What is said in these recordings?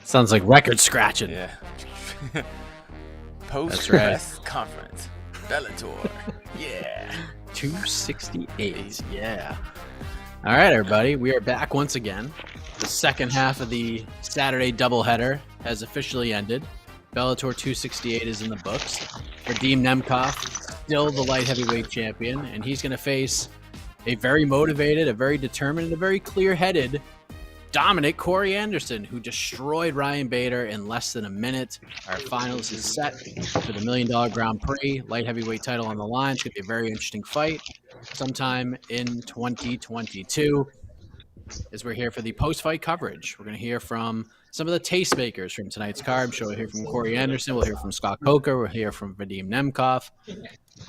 Sounds like record scratching. Yeah. Post-press conference. Bellator. Yeah. 268. Yeah. All right, everybody. We are back once again. The second half of the Saturday doubleheader has officially ended. Bellator 268 is in the books. Vadim Nemkov, still the light heavyweight champion, and he's going to face a very motivated, a very determined, and a very clear-headed dominant Corey Anderson, who destroyed Ryan Bader in less than a minute. Our finals is set for the $1 Million Grand Prix, light heavyweight title on the line. It's going to be a very interesting fight sometime in 2022 as we're here for the post-fight coverage. We're going to hear from some of the tastemakers from tonight's card. So we'll hear from Corey Anderson. We'll hear from Scott Coker. We'll hear from Vadim Nemkov.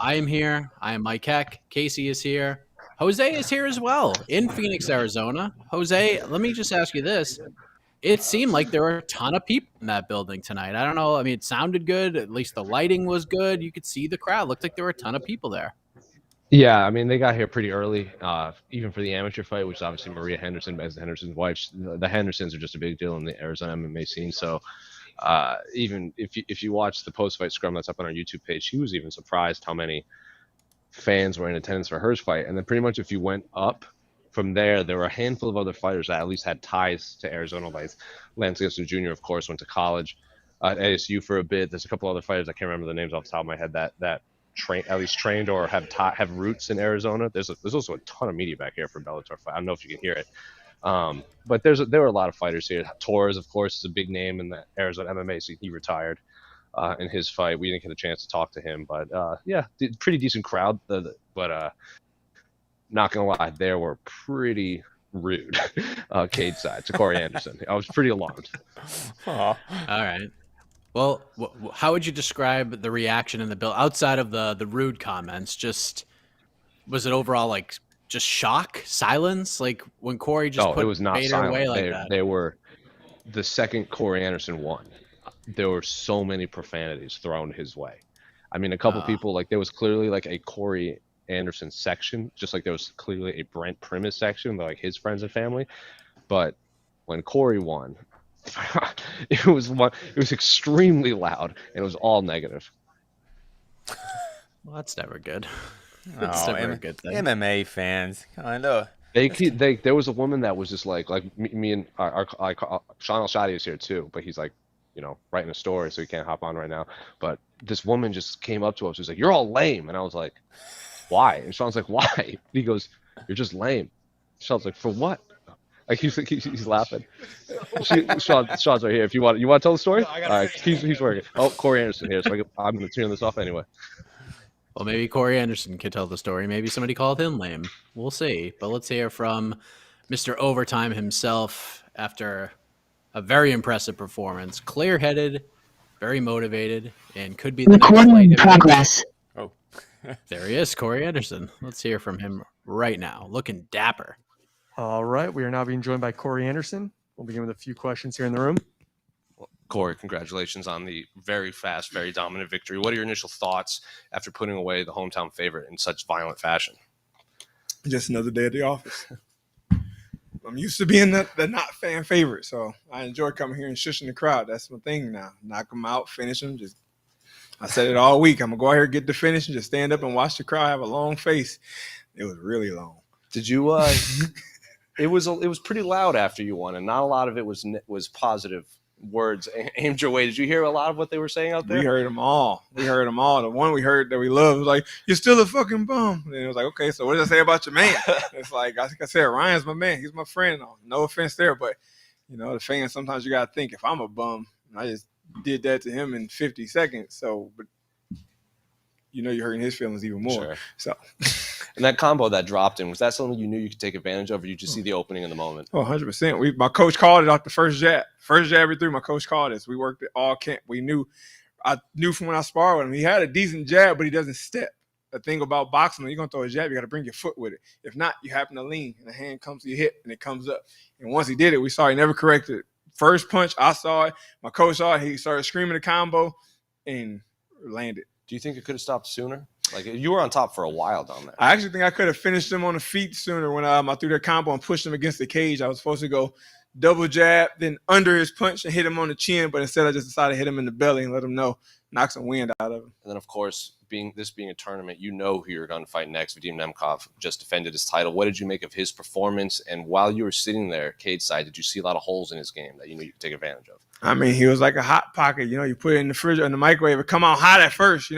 I am here. I am Mike Heck. Casey is here. Jose is here as well in Phoenix, Arizona. Jose, let me just ask you this. It seemed like there were a ton of people in that building tonight. I don't know. I mean, it sounded good. At least the lighting was good. You could see the crowd. Looked like there were a ton of people there. Yeah, I mean, they got here pretty early, even for the amateur fight, which is obviously Maria Henderson as Henderson's wife. The Hendersons are just a big deal in the Arizona MMA scene. So even if you watch the post-fight scrum that's up on our YouTube page, she was even surprised how many fans were in attendance for her fight. And then pretty much if you went up from there, there were a handful of other fighters that at least had ties to Arizona, like Lance Gibson Jr., of course, went to college at ASU for a bit. There's a couple other fighters, I can't remember the names off the top of my head, that at least trained or have roots in Arizona. There's also a ton of media back here for Bellator fight. I don't know if you can hear it. But there were a lot of fighters here. Torres, of course, is a big name in the Arizona MMA, so he retired in his fight. We didn't get a chance to talk to him, but yeah, pretty decent crowd. But not gonna lie, they were pretty rude cage side to Corey Anderson. I was pretty alarmed. All right. Well, how would you describe the reaction in the bill outside of the rude comments? Just was it overall like just shock, silence, like when Corey just put it was not Bader silent. away like that? They were the second Corey Anderson won. There were so many profanities thrown his way. I mean, a couple people, like there was clearly like a Corey Anderson section, just like there was clearly a Brent Primus section, like his friends and family. But when Corey won, it was extremely loud and it was all negative. Well, that's never good. That's never a good thing. MMA fans, kind of. There was a woman that was just like me and our Sean El-Shadi is here too, but he's like, writing a story, so he can't hop on right now. But this woman just came up to us. She's like, "You're all lame," and I was like, "Why?" And Sean's like, "Why?" He goes, "You're just lame." Sean's like, "For what?" Like he's laughing. Sean's right here. If you want to tell the story. All right, he's working. Oh, Corey Anderson here, so I'm going to turn this off anyway. Well, maybe Corey Anderson could tell the story. Maybe somebody called him lame. We'll see. But let's hear from Mr. Overtime himself after a very impressive performance. Clear-headed, very motivated, and could be the recording in next progress. Oh, there he is, Corey Anderson. Let's hear from him right now. Looking dapper. All right, we are now being joined by Corey Anderson. We'll begin with a few questions here in the room. Corey, congratulations on the very fast, very dominant victory. What are your initial thoughts after putting away the hometown favorite in such violent fashion? Just another day at the office. I'm used to being the not fan favorite, so I enjoy coming here and shushing the crowd. That's my thing now. Knock them out, finish them. I said it all week. I'm gonna go out here, get the finish, and just stand up and watch the crowd have a long face. It was really long. Did you? It was pretty loud after you won, and not a lot of it was positive words aimed your way. Did you hear a lot of what they were saying out there? We heard them all. The one we heard that we loved was like, "You're still a fucking bum." And it was like, okay, so what does I say about your man? It's like, I think I said, Ryan's my man. He's my friend. No offense there, but the fans, sometimes you got to think, if I'm a bum, I just did that to him in 50 seconds. So, but you're hurting his feelings even more. Sure. So, and that combo that dropped in, was that something you knew you could take advantage of, or you just see the opening in the moment? Oh, 100%. My coach called it off the first jab. First jab we threw, my coach called us. We worked it all camp. I knew from when I sparred with him, he had a decent jab, but he doesn't step. The thing about boxing, when you're going to throw a jab, you got to bring your foot with it. If not, you happen to lean, and the hand comes to your hip, and it comes up. And once he did it, we saw he never corrected it. First punch, I saw it. My coach saw it. He started screaming the combo and landed. Do you think it could have stopped sooner? Like, you were on top for a while down there. I actually think I could have finished him on the feet sooner when I threw that combo and pushed him against the cage. I was supposed to go double jab, then under his punch and hit him on the chin, but instead I just decided to hit him in the belly and let him know, knock some wind out of him. And then, of course, being a tournament, you know who you're going to fight next. Vadim Nemkov just defended his title. What did you make of his performance? And while you were sitting there cage side, did you see a lot of holes in his game that you knew you could take advantage of? I mean, he was like a hot pocket. You put it in the fridge or in the microwave, it come out hot at first.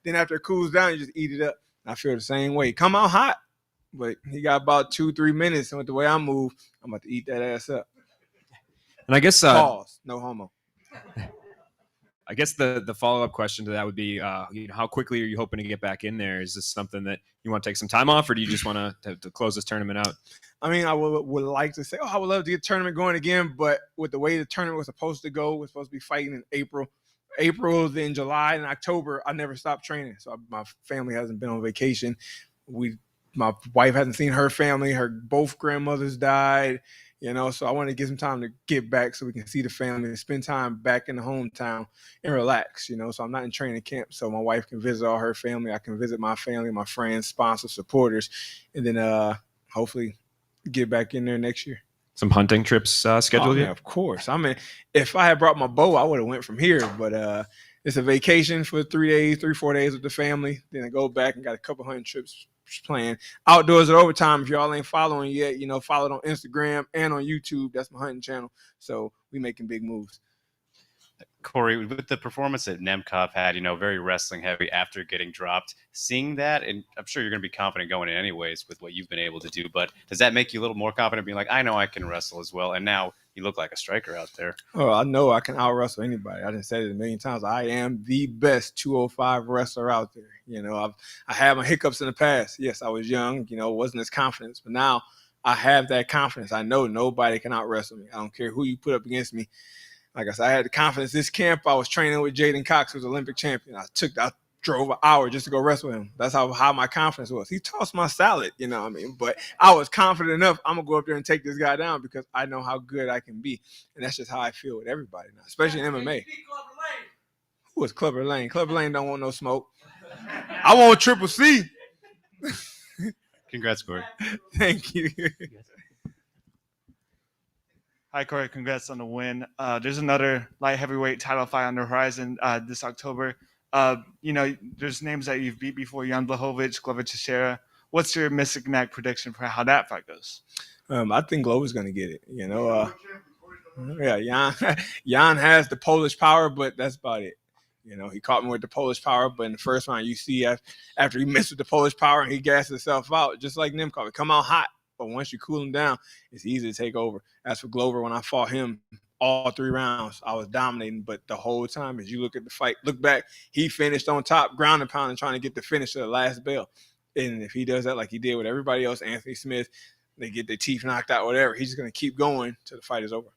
Then after it cools down, you just eat it up. I feel the same way. Come out hot, but he got about 2-3 minutes, and with the way I move, I'm about to eat that ass up. And I guess pause. No homo. I guess the follow-up question to that would be, how quickly are you hoping to get back in there? Is this something that you want to take some time off, or do you just want to close this tournament out? I mean, I would like to say, I would love to get the tournament going again, but with the way the tournament was supposed to go, we're supposed to be fighting in April, then July, and October. I never stopped training, so my family hasn't been on vacation. My wife hasn't seen her family. Both grandmothers died. So I want to get some time to get back so we can see the family and spend time back in the hometown and relax, So I'm not in training camp, so my wife can visit all her family. I can visit my family, my friends, sponsors, supporters, and then hopefully get back in there next year. Some hunting trips scheduled yet? Yeah, of course. I mean, if I had brought my bow, I would have went from here, but it's a vacation for 3-4 days with the family. Then I go back and got a couple hunting trips planned. Outdoors at Overtime. If y'all ain't following yet, follow it on Instagram and on YouTube. That's my hunting channel. So we making big moves. Corey, with the performance that Nemkov had, very wrestling heavy after getting dropped, seeing that, and I'm sure you're going to be confident going in anyways with what you've been able to do, but does that make you a little more confident being like, I know I can wrestle as well, and now you look like a striker out there? Oh, I know I can out-wrestle anybody. I done said it a million times. I am the best 205 wrestler out there. I had my hiccups in the past. Yes, I was young, wasn't as confident, but now I have that confidence. I know nobody can out-wrestle me. I don't care who you put up against me. Like I said, I had the confidence. This camp, I was training with Jaden Cox, who's Olympic champion. I drove an hour just to go wrestle him. That's how my confidence was. He tossed my salad, But I was confident enough. I'm going to go up there and take this guy down because I know how good I can be. And that's just how I feel with everybody now, especially in MMA. Who is Clubber Lane? Clubber Lane don't want no smoke. I want Triple C. Congrats, Corey. Thank you. Hi, Corey. Congrats on the win. There's another light heavyweight title fight on the horizon this October. There's names that you've beat before: Jan Blachowicz, Glover Teixeira. What's your Mystic Mac prediction for how that fight goes? I think Glover's going to get it. Jan has the Polish power, but that's about it. He caught me with the Polish power, but in the first round, you see after he missed with the Polish power and he gassed himself out, just like Nemkov, it come out hot. But once you cool him down, it's easy to take over. As for Glover, when I fought him all 3 rounds, I was dominating. But the whole time, as you look at the fight, look back, he finished on top, ground and pound, and trying to get the finish of the last bell. And if he does that like he did with everybody else, Anthony Smith, they get their teeth knocked out, whatever, he's just going to keep going till the fight is over.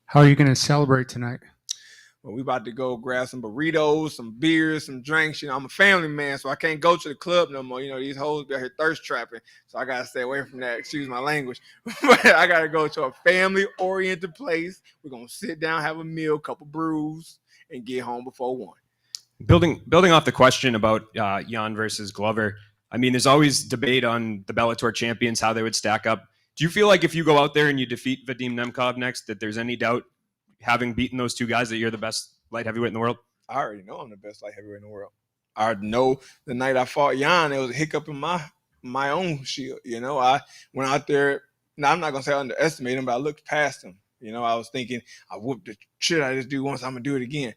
How are you going to celebrate tonight? Well, we about to go grab some burritos, some beers, some drinks. I'm a family man, so I can't go to the club no more. These hoes be out here thirst trapping, so I got to stay away from that. Excuse my language. But I got to go to a family-oriented place. We're going to sit down, have a meal, couple brews, and get home before 1. Building off the question about Jan versus Glover, I mean, there's always debate on the Bellator champions, how they would stack up. Do you feel like if you go out there and you defeat Vadim Nemkov next, that there's any doubt, having beaten those 2 guys, that you're the best light heavyweight in the world? I already know I'm the best light heavyweight in the world. I know the night I fought Jan, it was a hiccup in my own shield. I went out there. Now, I'm not going to say I underestimated him, but I looked past him. I was thinking, I whooped the shit out of this dude once, I'm going to do it again.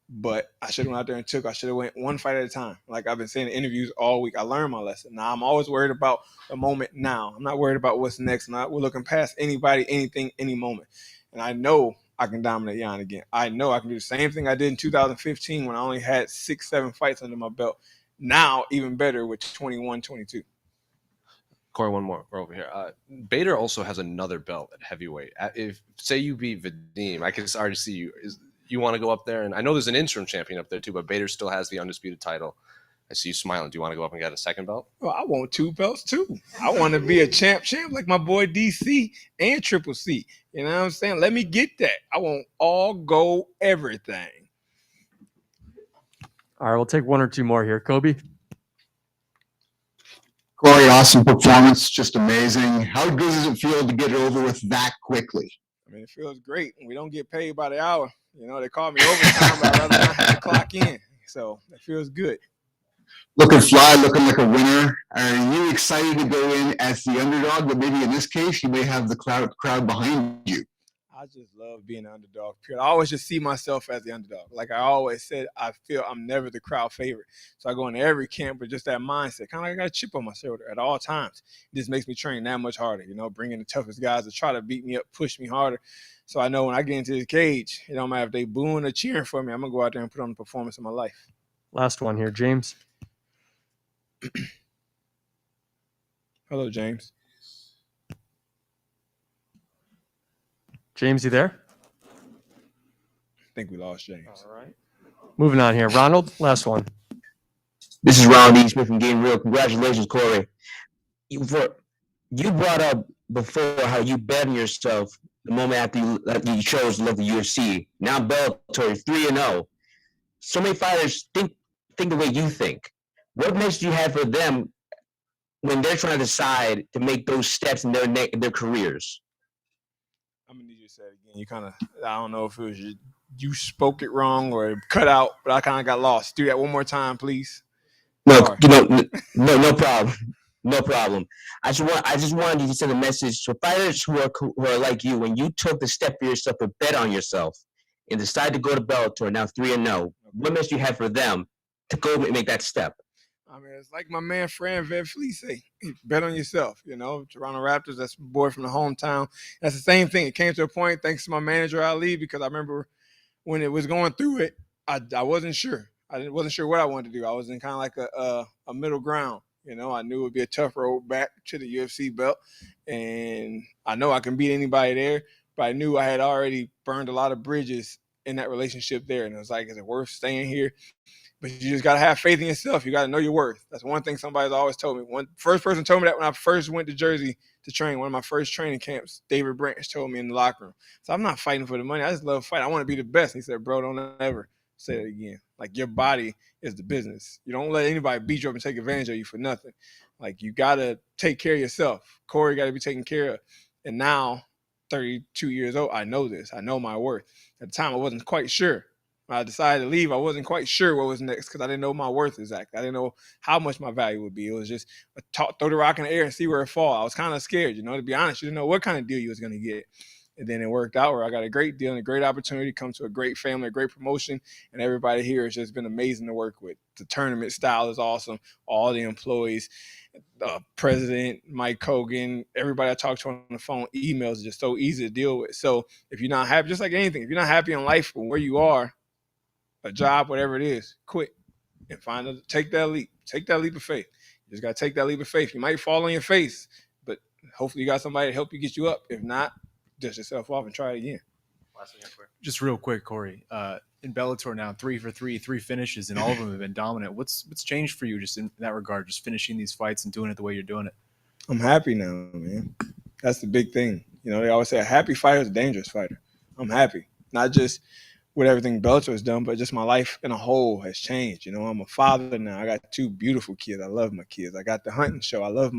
But I should have went out there and I should have went one fight at a time. Like I've been saying in interviews all week, I learned my lesson. Now, I'm always worried about the moment now. I'm not worried about what's next. We're looking past anybody, anything, any moment. And I know I can dominate Jan again. I know I can do the same thing I did in 2015 when I only had 6-7 fights under my belt. Now, even better with 21, 22. Corey, one more. We're over here. Bader also has another belt at heavyweight. If say you beat Vadim, I can already see you. You want to go up there? And I know there's an interim champion up there too, but Bader still has the undisputed title. I see you smiling. Do you want to go up and get a second belt? Well, I want 2 belts too. I want to be a champ like my boy DC and Triple C. You know what I'm saying? Let me get that. I want all gold everything. All right, we'll take one or two more here. Kobe? Corey, awesome performance, just amazing. How good does it feel to get it over with that quickly? I mean, it feels great. We don't get paid by the hour. You know, they call me overtime, but I'd rather not have to clock in. So it feels good. Looking fly, looking like a winner. Are you excited to go in as the underdog? But maybe in this case, you may have the crowd behind you. I just love being an underdog. Period. I always just see myself as the underdog. Like I always said, I feel I'm never the crowd favorite. So I go into every camp with just that mindset. Kind of like I got a chip on my shoulder at all times. It just makes me train that much harder, you know, bringing the toughest guys to try to beat me up, push me harder. So I know when I get into the cage, it don't matter if they booing or cheering for me, I'm going to go out there and put on the performance of my life. Last one here, James. Hello, James. James, you there? I think we lost James. All right. Moving on here. Ronald, last one. This is Ronald E. Smith from Game Real. Congratulations, Corey. You brought up before how you bet on yourself the moment after you chose to love the UFC. Now Bellator 3-0. So many fighters think the way you think. What message do you have for them when they're trying to decide to make those steps in their careers? I'm gonna need you to say it again. You kind of, I don't know if it was you spoke it wrong or it cut out, but I kind of got lost. Do that one more time, please. No, Sorry. no problem. No problem. I just wanted you to send a message to fighters who are like you. When you took the step for yourself to bet on yourself and decided to go to Bellator, now 3-0, what message do you have for them to go and make that step? I mean, it's like my man Fran Van Vliet say, bet on yourself. You know, Toronto Raptors, that's my boy from the hometown. That's the same thing. It came to a point, thanks to my manager, Ali, because I remember when it was going through it, I wasn't sure. I wasn't sure what I wanted to do. I was in kind of like a middle ground. You know, I knew it would be a tough road back to the UFC belt. And I know I can beat anybody there, but I knew I had already burned a lot of bridges in that relationship there. And it was like, is it worth staying here? But you just got to have faith in yourself. You got to know your worth. That's one thing somebody's always told me. First person told me that when I first went to Jersey to train, one of my first training camps, David Branch told me in the locker room. So I'm not fighting for the money. I just love fighting. I want to be the best. And he said, bro, don't ever say that again. Like, your body is the business. You don't let anybody beat you up and take advantage of you for nothing. Like, you got to take care of yourself. Corey got to be taken care of. And now, 32 years old, I know this. I know my worth. At the time, I wasn't quite sure. When I decided to leave, I wasn't quite sure what was next because I didn't know my worth exactly. I didn't know how much my value would be. It was just throw the rock in the air and see where it falls. I was kind of scared, you know, to be honest. You didn't know what kind of deal you was going to get. And then it worked out where I got a great deal and a great opportunity to come to a great family, a great promotion, and everybody here has just been amazing to work with. The tournament style is awesome. All the employees, President Mike Hogan, everybody I talk to on the phone, emails is just so easy to deal with. So if you're not happy, just like anything, if you're not happy in life or where you are, a job, whatever it is, quit and take that leap. Take that leap of faith. You just got to take that leap of faith. You might fall on your face, but hopefully you got somebody to help you get you up. If not, dust yourself off and try it again. Just real quick, Corey. In Bellator now, 3 for 3, 3 finishes, and all of them have been dominant. What's changed for you just in that regard, just finishing these fights and doing it the way you're doing it? I'm happy now, man. That's the big thing. You know, they always say a happy fighter is a dangerous fighter. I'm happy. Not just with everything Bellator has done, but just my life in a whole has changed. You know, I'm a father now. I got 2 beautiful kids. I love my kids. I got the hunting show. I love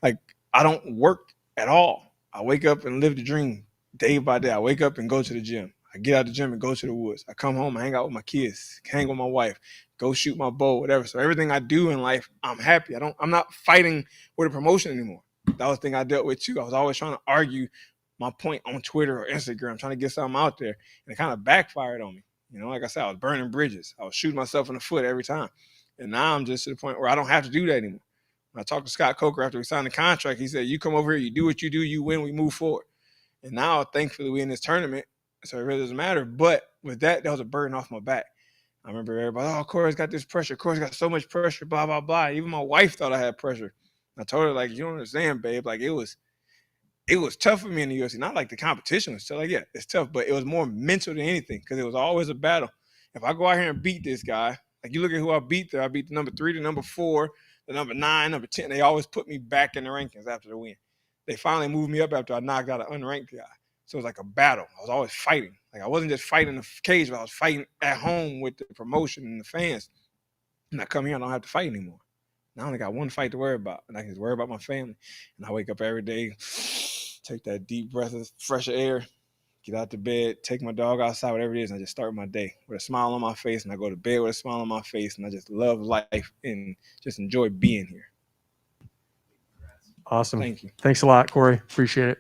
I don't work at all. I wake up and live the dream day by day. I wake up and go to the gym. I get out of the gym and go to the woods. I come home, I hang out with my kids, hang with my wife, go shoot my bow, whatever. So everything I do in life, I'm happy. I'm not fighting with a promotion anymore. That was the thing I dealt with too. I was always trying to argue my point on Twitter or Instagram, trying to get something out there. And it kind of backfired on me. You know, like I said, I was burning bridges. I was shooting myself in the foot every time. And now I'm just to the point where I don't have to do that anymore. When I talked to Scott Coker after we signed the contract, he said, you come over here, you do what you do, you win, we move forward. And now, thankfully, we in this tournament, so it really doesn't matter. But with that was a burden off my back. I remember everybody, oh, Corey's got this pressure. Corey's got so much pressure, blah, blah, blah. Even my wife thought I had pressure. I told her, like, you don't understand, babe. Like, it was tough for me in the UFC. Not like the competition was tough. Like, yeah, it's tough, but it was more mental than anything because it was always a battle. If I go out here and beat this guy, like you look at who I beat there, I beat the number 3, the number 4, the number 9, number 10. They always put me back in the rankings after the win. They finally moved me up after I knocked out an unranked guy. So it was like a battle. I was always fighting. Like I wasn't just fighting in the cage, but I was fighting at home with the promotion and the fans. And I come here, I don't have to fight anymore. Now I only got one fight to worry about, and I can just worry about my family. And I wake up every day, take that deep breath of fresh air, get out to bed, take my dog outside, whatever it is, and I just start my day with a smile on my face, and I go to bed with a smile on my face, and I just love life and just enjoy being here. Awesome. Thank you. Thanks a lot, Corey. Appreciate it.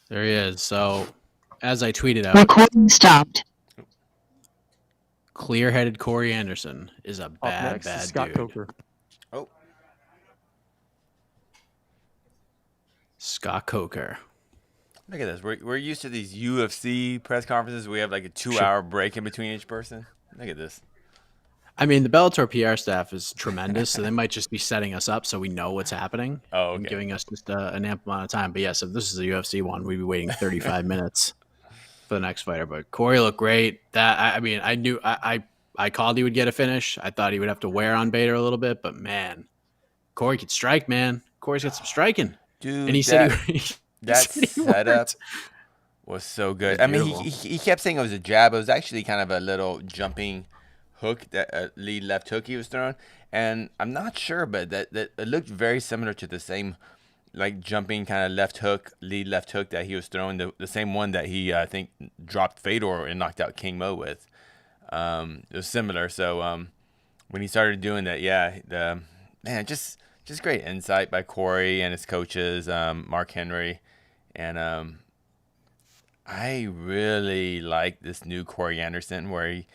There he is. So, as I tweeted out, Recording stopped. clear-headed Corey Anderson is a bad, next bad is Scott dude. Coker. Oh, Scott Coker. look at this. We're used to these UFC press conferences. We have like a 2-hour break in between each person. Look at this. I mean, the Bellator PR staff is tremendous, so they might just be setting us up so we know what's happening and giving us just an ample amount of time. But yes, if this is a UFC one, we'd be waiting 35 minutes for the next fighter. But Corey looked great. I mean, I knew I called he would get a finish. I thought he would have to wear on Bader a little bit, but man, Corey could strike, man. Corey's got some striking. Dude, and he said that setup was so good. I mean, he kept saying it was a jab. It was actually kind of a little jumping hook, that lead left hook he was throwing, and I'm not sure, but that it looked very similar to the same like jumping kind of left hook, lead left hook that he was throwing, the same one that he I think dropped Fedor and knocked out King Mo with. It was similar. So when he started doing that, just great insight by Corey and his coaches, Mark Henry, and I really like this new Corey Anderson, where he,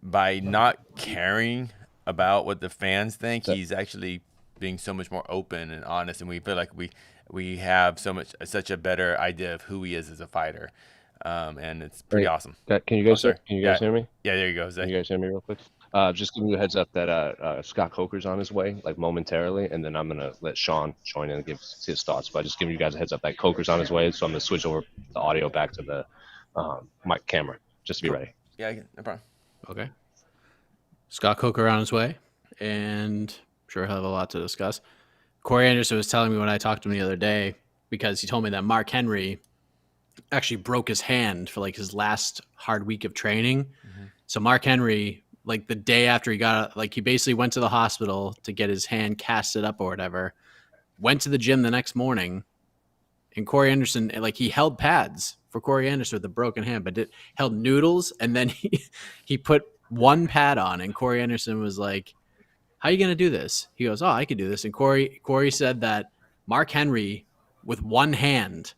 by not caring about what the fans think, he's actually being so much more open and honest, and we feel like we have such a better idea of who he is as a fighter, and it's pretty awesome. Can you guys hear me? Yeah, there you go, Zay. Can you guys hear me real quick? Just giving you a heads up that Scott Coker's on his way, like momentarily, and then I'm gonna let Sean join in and give his thoughts. But just giving you guys a heads up that Coker's on his way, so I'm gonna switch over the audio back to the mic camera just to be ready. Yeah, no problem. Okay. Scott Coker on his way, and I'm sure he'll have a lot to discuss. Corey Anderson was telling me when I talked to him the other day, because he told me that Mark Henry actually broke his hand for like his last hard week of training. Mm-hmm. So Mark Henry, like the day after he got, like he basically went to the hospital to get his hand casted up or whatever, went to the gym the next morning, and Corey Anderson, like he held pads for Corey Anderson with a broken hand, but held noodles, and then he put one pad on, and Corey Anderson was like, how are you going to do this? He goes, oh, I could do this. And Corey said that Mark Henry with one hand,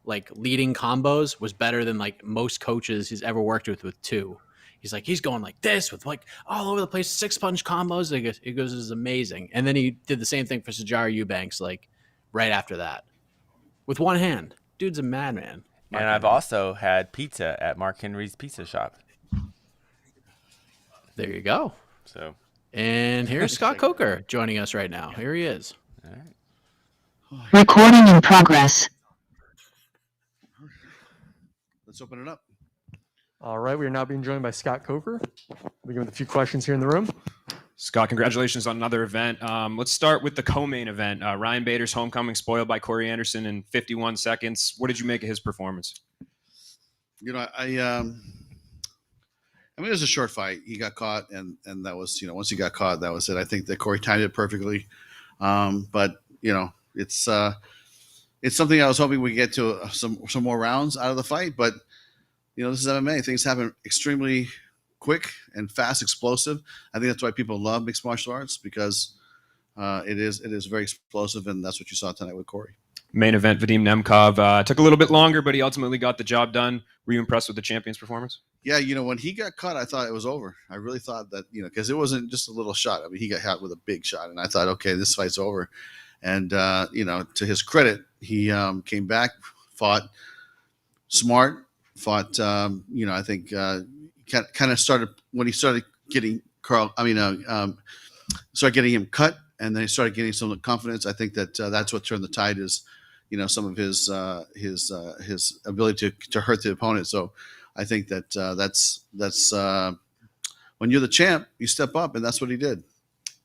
like leading combos, was better than like most coaches he's ever worked with two. He's like, he's going like this with like all over the place, 6-punch combos. He goes, this is amazing. And then he did the same thing for Sajara Eubanks, like right after that, with one hand. Dude's a madman. And I've also had pizza at Mark Henry's Pizza Shop. There you go. So, and here's Scott Coker joining us right now. Here he is. All right. Recording in progress. Let's open it up. All right, we are now being joined by Scott Coker. We'll begin with a few questions here in the room. Scott, congratulations on another event. Let's start with the co-main event. Ryan Bader's homecoming spoiled by Corey Anderson in 51 seconds. What did you make of his performance? You know, I mean, it was a short fight. He got caught, and that was, once he got caught, that was it. I think that Corey timed it perfectly. But, it's something I was hoping we get to some more rounds out of the fight. But, this is MMA. Things happen extremely quick and fast, explosive. I think that's why people love mixed martial arts, because it is very explosive, and that's what you saw tonight with Corey. Main event, Vadim Nemkov took a little bit longer, but he ultimately got the job done. Were you impressed with the champion's performance? Yeah, when he got caught, I thought it was over. I really thought that, because it wasn't just a little shot. I mean, he got hit with a big shot, and I thought, okay, this fight's over. And, to his credit, he came back, fought smart, fought, I think kind of started when he started getting started getting him cut, and then he started getting some confidence. I think that that's what turned the tide, is, some of his ability to hurt the opponent. So I think that that's when you're the champ, you step up, and that's what he did.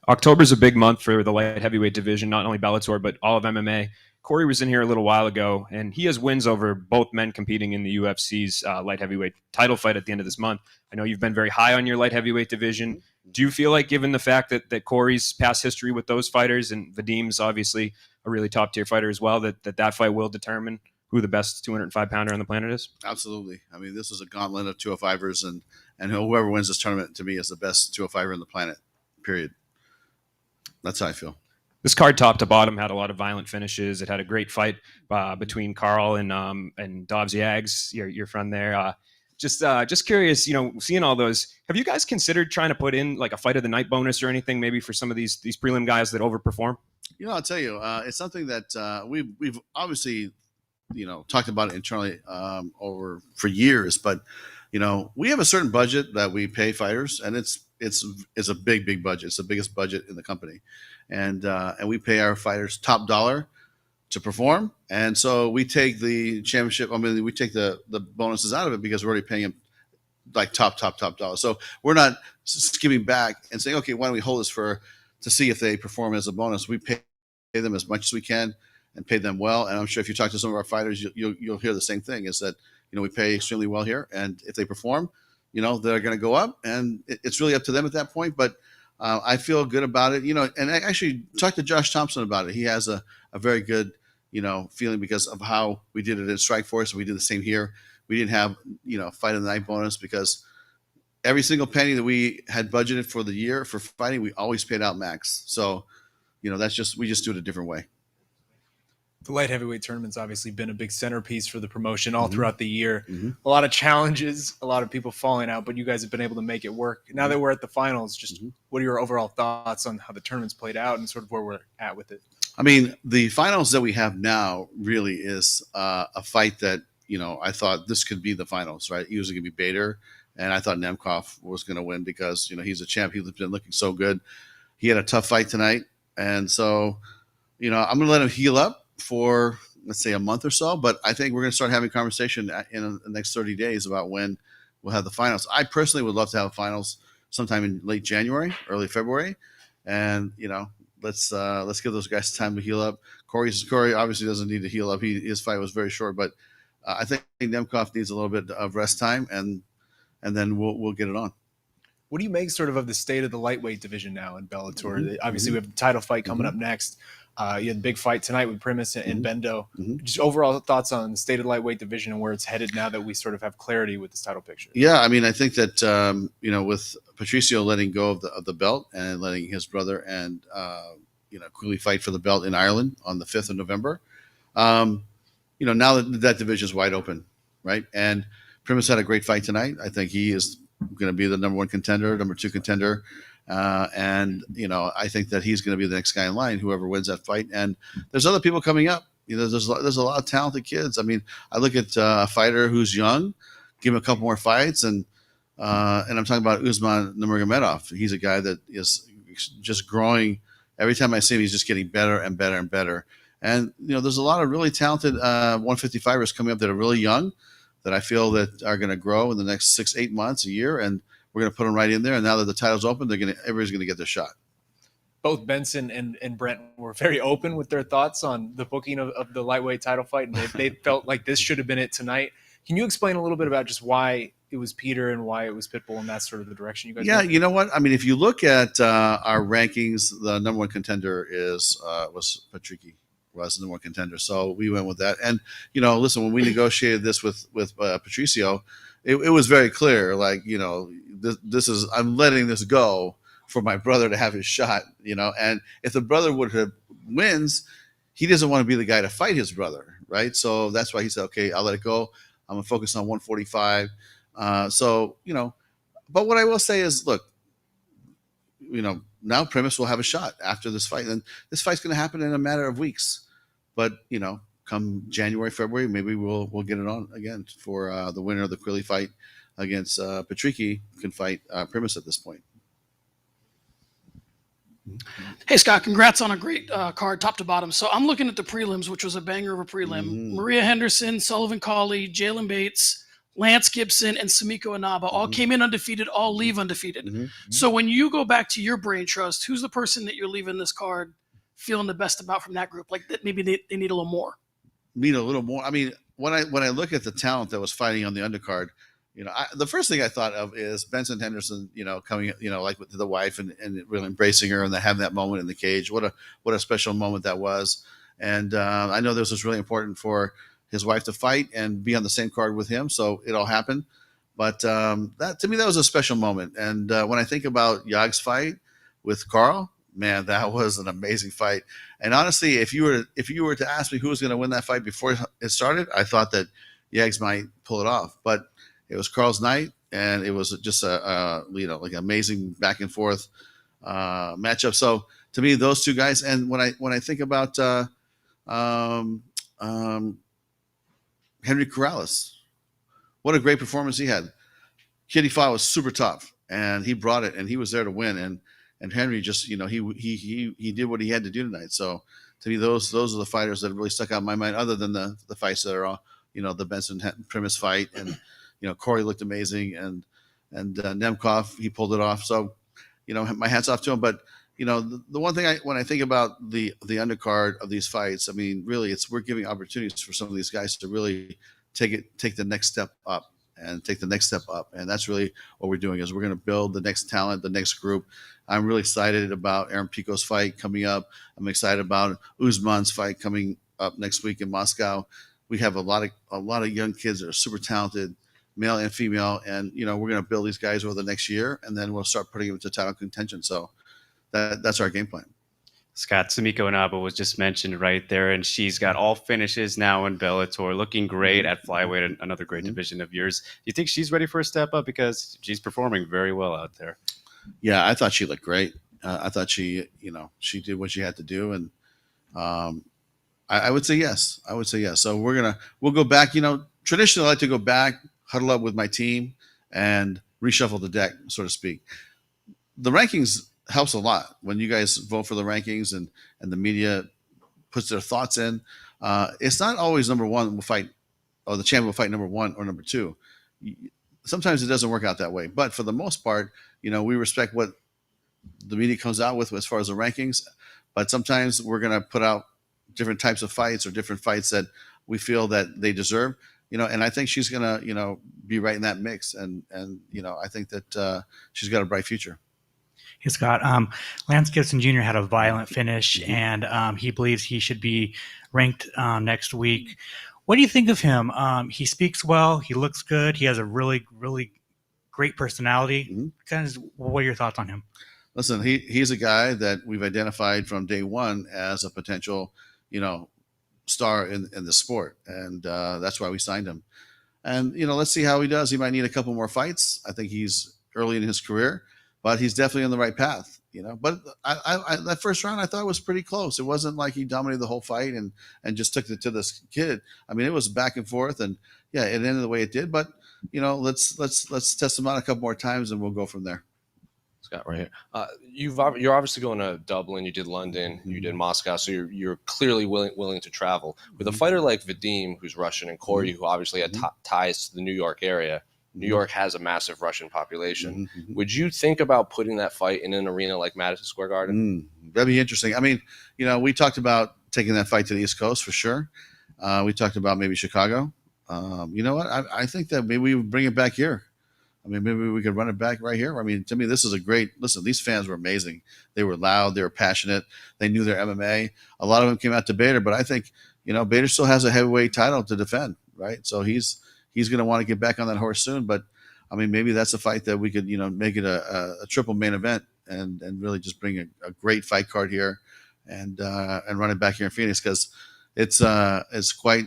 October's a big month for the light heavyweight division, not only Bellator, but all of MMA. Corey was in here a little while ago, and he has wins over both men competing in the UFC's light heavyweight title fight at the end of this month. I know you've been very high on your light heavyweight division. Do you feel like, given the fact that Corey's past history with those fighters, and Vadim's obviously a really top-tier fighter as well, that fight will determine who the best 205-pounder on the planet is? Absolutely. I mean, this is a gauntlet of 205ers, and whoever wins this tournament, to me, is the best 205er on the planet, period. That's how I feel. This card, top to bottom, had a lot of violent finishes. It had a great fight between Carl and Dobbs Yags, your friend there. Just curious, seeing all those, have you guys considered trying to put in like a fight of the night bonus or anything, maybe for some of these prelim guys that overperform? I'll tell you, it's something that we've obviously, talked about it internally over for years, but we have a certain budget that we pay fighters, and it's a big budget. It's the biggest budget in the company, and we pay our fighters top dollar to perform, and so we take the championship. I mean, we take the bonuses out of it because we're already paying them like top dollar. So we're not skimming back and saying, okay, why don't we hold this to see if they perform as a bonus? We pay them as much as we can and pay them well. And I'm sure if you talk to some of our fighters, you'll hear the same thing: is that we pay extremely well here, and if they perform, they're going to go up, and it's really up to them at that point. But I feel good about it, and I actually talked to Josh Thompson about it. He has a very good, feeling because of how we did it in Strikeforce. We did the same here. We didn't have, fight of the night bonus because every single penny that we had budgeted for the year for fighting, we always paid out max. So, we just do it a different way. The light heavyweight tournament's obviously been a big centerpiece for the promotion all throughout the year. A lot of challenges, a lot of people falling out, but you guys have been able to make it work. Now that we're at the finals, just what are your overall thoughts on how the tournament's played out and sort of where we're at with it? I mean, the finals that we have now really is a fight that, I thought this could be the finals, right? It was going to be Bader, and I thought Nemkov was going to win because, he's a champ. He's been looking so good. He had a tough fight tonight, and so, I'm going to let him heal up for, let's say, a month or so, but I think we're going to start having conversation in the next 30 days about when we'll have the finals. I personally would love to have finals sometime in late January, early February, and let's give those guys time to heal up. Corey obviously doesn't need to heal up. His fight was very short, but I think Nemkov needs a little bit of rest time, and then we'll get it on. What do you make sort of the state of the lightweight division now in Bellator? Obviously, we have the title fight coming up next. You had the big fight tonight with Primus and Bendo. Just overall thoughts on the state of the lightweight division and where it's headed now that we sort of have clarity with this title picture. Yeah, I mean, I think that with Patricio letting go of the belt and letting his brother and Cooley fight for the belt in Ireland on the 5th of November, now that division is wide open, right? And Primus had a great fight tonight. I think he is going to be the number 1 contender, number 2 contender. I think that he's going to be the next guy in line, whoever wins that fight. And there's other people coming up. There's a lot of talented kids. I mean, I look at a fighter who's young, give him a couple more fights, and I'm talking about Usman Nurmagomedov. He's a guy that is just growing. Every time I see him, he's just getting better and better and better. And there's a lot of really talented 155ers coming up that are really young, that I feel that are going to grow in the next 6-8 months, a year, and we're going to put them right in there. And now that the title's open, everybody's going to get their shot. Both Benson and Brent were very open with their thoughts on the booking of the lightweight title fight, and they felt like this should have been it tonight. Can you explain a little bit about just why it was Peter and why it was Pitbull, and that's sort of the direction you guys Yeah, went? you know what? I mean, if you look at our rankings, the number 1 contender was Patricky. Was the number 1 contender, so we went with that. And listen, when we negotiated this with Patricio, it was very clear. Like this is, I'm letting this go for my brother to have his shot. And if the brother wins, he doesn't want to be the guy to fight his brother, right? So that's why he said, okay, I'll let it go. I'm gonna focus on 145. But what I will say is, look, now Primus will have a shot after this fight, and this fight's going to happen in a matter of weeks. But come January, February, maybe we'll get it on again for the winner of the Quilly fight against Patricky can fight Primus at this point. Hey, Scott, congrats on a great card, top to bottom. So I'm looking at the prelims, which was a banger of a prelim. Maria Henderson, Sullivan Cauley, Jalen Bates, Lance Gibson, and Samiko Inaba all came in undefeated, all leave undefeated. So when you go back to your brain trust, who's the person that you're leaving this card feeling the best about from that group? Like that maybe they need a little more. Need a little more. I mean, when I look at the talent that was fighting on the undercard, the first thing I thought of is Benson Henderson, coming, like with the wife and really embracing her and having that moment in the cage. What a special moment that was. And I know this was really important for his wife to fight and be on the same card with him. So it all happened. But that to me, that was a special moment. And when I think about Yag's fight with Carl, man, that was an amazing fight. And honestly, if you were to ask me who was going to win that fight before it started, I thought that Yags might pull it off. But it was Carl's night, and it was just like an amazing back and forth matchup. So to me, those two guys. And when I think about Henry Corrales, what a great performance he had. Kid he fought was super tough, and he brought it, and he was there to win. And Henry just, he did what he had to do tonight. So to me, those are the fighters that really stuck out in my mind, other than the fights that are all, the Benson Primus fight, and Corey looked amazing, and Nemkov, he pulled it off. So my hats off to him. But the one thing when I think about the undercard of these fights, I mean, really, we're giving opportunities for some of these guys to really take the next step up. And that's really what we're doing, is we're going to build the next talent, the next group. I'm really excited about Aaron Pico's fight coming up. I'm excited about Usman's fight coming up next week in Moscow. We have a lot of young kids that are super talented, male and female, and we're going to build these guys over the next year, and then we'll start putting them into title contention. So that's our game plan. Scott, Sumiko Inaba was just mentioned right there, and she's got all finishes now in Bellator, looking great at flyweight, another great division of yours. Do you think she's ready for a step up, because she's performing very well out there? Yeah, I thought she looked great. I thought she did what she had to do, and I would say yes. So we'll go back. Traditionally, I like to go back, huddle up with my team, and reshuffle the deck, so to speak. The rankings helps a lot when you guys vote for the rankings and the media puts their thoughts in. It's not always number one will fight, or the champion will fight number one or number two. Sometimes it doesn't work out that way, but for the most part, we respect what the media comes out with as far as the rankings. But sometimes we're going to put out different types of fights, or different fights that we feel that they deserve. And I think she's going to, be right in that mix. And I think that she's got a bright future. Hey, Scott. Lance Gibson Jr. had a violent finish, and he believes he should be ranked next week. What do you think of him? He speaks well. He looks good. He has a really, really great personality. Kind of, what are your thoughts on him? Listen, he's a guy that we've identified from day one as a potential, star in the sport, and that's why we signed him. And let's see how he does. He might need a couple more fights. I think he's early in his career, but he's definitely on the right path, But I that first round I thought was pretty close. It wasn't like he dominated the whole fight and just took it to this kid. I mean, it was back and forth, and yeah, it ended the way it did. But let's test him out a couple more times, and we'll go from there. Scott, right here. You're obviously going to Dublin. You did London. You did Moscow. So you're clearly willing to travel. With a fighter like Vadim, who's Russian, and Corey, who obviously had ties to the New York area. New York has a massive Russian population. Would you think about putting that fight in an arena like Madison Square Garden? That'd be interesting. I mean, we talked about taking that fight to the East Coast for sure. We talked about maybe Chicago. You know what? I think that maybe we would bring it back here. I mean, maybe we could run it back right here. I mean, to me, this is a great – listen, these fans were amazing. They were loud. They were passionate. They knew their MMA. A lot of them came out to Bader, but I think, Bader still has a heavyweight title to defend, right? So he's going to want to get back on that horse soon. But, I mean, maybe that's a fight that we could, make it a triple main event and really just bring a great fight card here and run it back here in Phoenix, because it's quite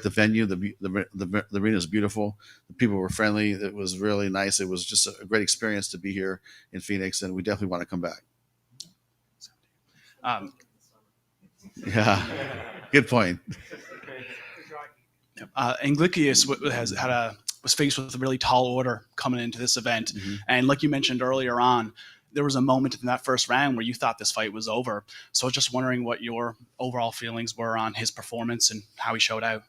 the venue. The arena is beautiful. The people were friendly. It was really nice. It was just a great experience to be here in Phoenix, and we definitely want to come back. Yeah, good point. Anglickas was faced with a really tall order coming into this event, and like you mentioned earlier on, there was a moment in that first round where you thought this fight was over. So I was just wondering what your overall feelings were on his performance and how he showed out.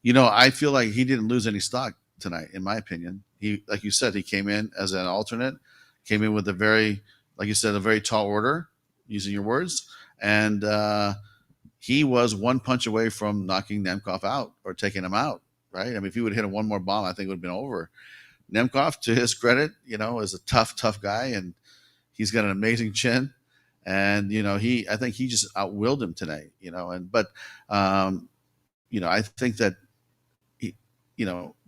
I feel like he didn't lose any stock tonight, in my opinion. He, like you said, he came in as an alternate, came in with a very, like you said, a very tall order, using your words. and he was one punch away from knocking Nemkov out or taking him out. Right? I mean, if he would have hit him one more bomb, I think it would have been over. Nemkov, to his credit, is a tough guy, and he's got an amazing chin. And I think he just outwilled him tonight. But I think that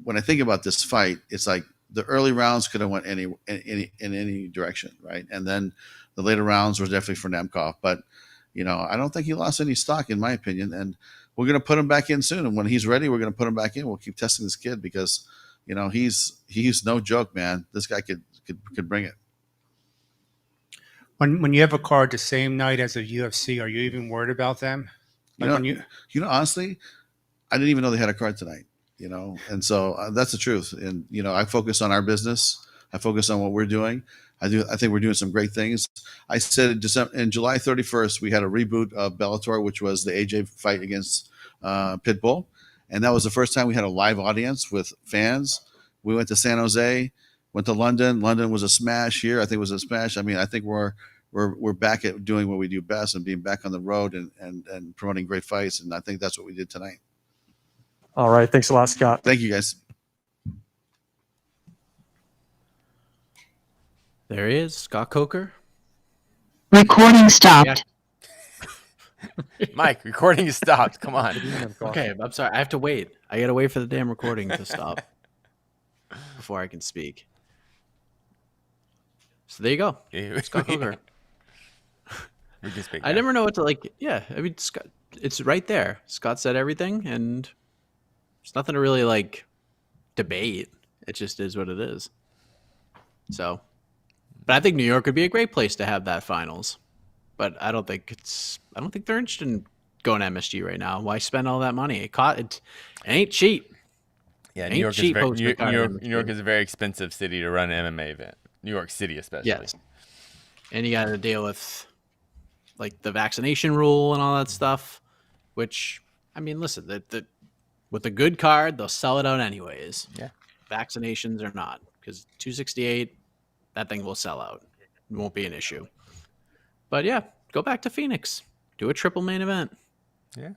when I think about this fight, it's like the early rounds could have went in any direction, right? And then the later rounds were definitely for Nemkov. But I don't think he lost any stock, in my opinion. And we're going to put him back in soon. And when he's ready, we're going to put him back in. We'll keep testing this kid because he's no joke, man. This guy could bring it. When you have a card the same night as a UFC, are you even worried about them? Honestly, I didn't even know they had a card tonight. And so that's the truth. And I focus on our business. I focus on what we're doing. I think we're doing some great things. I said in July 31st, we had a reboot of Bellator, which was the AJ fight against Pitbull. And that was the first time we had a live audience with fans. We went to San Jose, went to London. London was a smash. Here, I think it was a smash. I mean, I think we're back at doing what we do best and being back on the road and promoting great fights. And I think that's what we did tonight. All right. Thanks a lot, Scott. Thank you, guys. There he is, Scott Coker. Recording stopped. Mike, recording is stopped. Come on. Okay, I'm sorry. I have to wait. I got to wait for the damn recording to stop before I can speak. So there you go. Scott Coker. We can speak I never know what to like. Yeah, I mean, Scott, it's right there. Scott said everything, and there's nothing to really like debate. It just is what it is. So, but I think New York would be a great place to have that finals. But I don't think they're interested in going to MSG right now. Why spend all that money? It ain't cheap. Yeah, New York is a very expensive city to run an MMA event. New York City, especially. Yes. And you got to deal with like the vaccination rule and all that stuff, which, I mean, listen, with a good card, they'll sell it out anyways. Yeah. Vaccinations or not, because 268, that thing will sell out. It won't be an issue. But yeah, go back to Phoenix. Do a triple main event. Yeah.